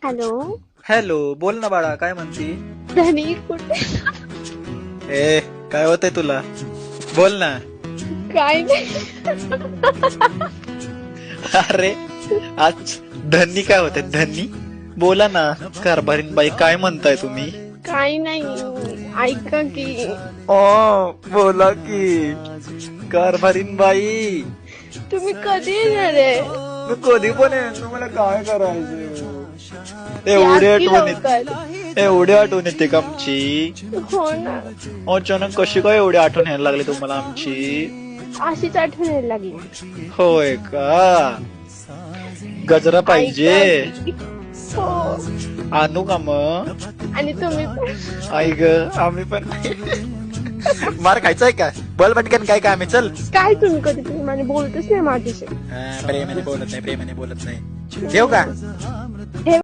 Hello. Hello, बोल ना बाळा, काय म्हणती? धनी कुठे? ए, काय होतंय तुला? बोल ना. काय नाही. अरे, आज धन्नी काय होते? धन्नी बोला ना. कारभारीन बाई, काय म्हणताय तुम्ही? काय नाही. ऐका की. ओ, बोला की. कारभारीन बाई, तुम्ही कधी येणार आहे? मी कधी पण येईन. तुम्हाला काय करायचं? एवढी या की आठवण येते, लवकर. एवढी आठवण येते का आमची? हो ना. अचानक कशी काय एवढी आठवण यायला लागली तुम्हाला आमची? अशीच आठवण यायला लागली. होय का? गजरा पाहिजे? ऐका की. हो. आणू का मग? आणि तुम्ही पण. आई ग, आम्ही पण. मार खायचाय का? बोल पटकन, काय काम आहे? चल. काय तुम्ही कधी तुम्ही मला बोलतच नाही माझ्याशी. प्रेमाने बोलत नाही, प्रेमाने बोलत नाही. ठेव का?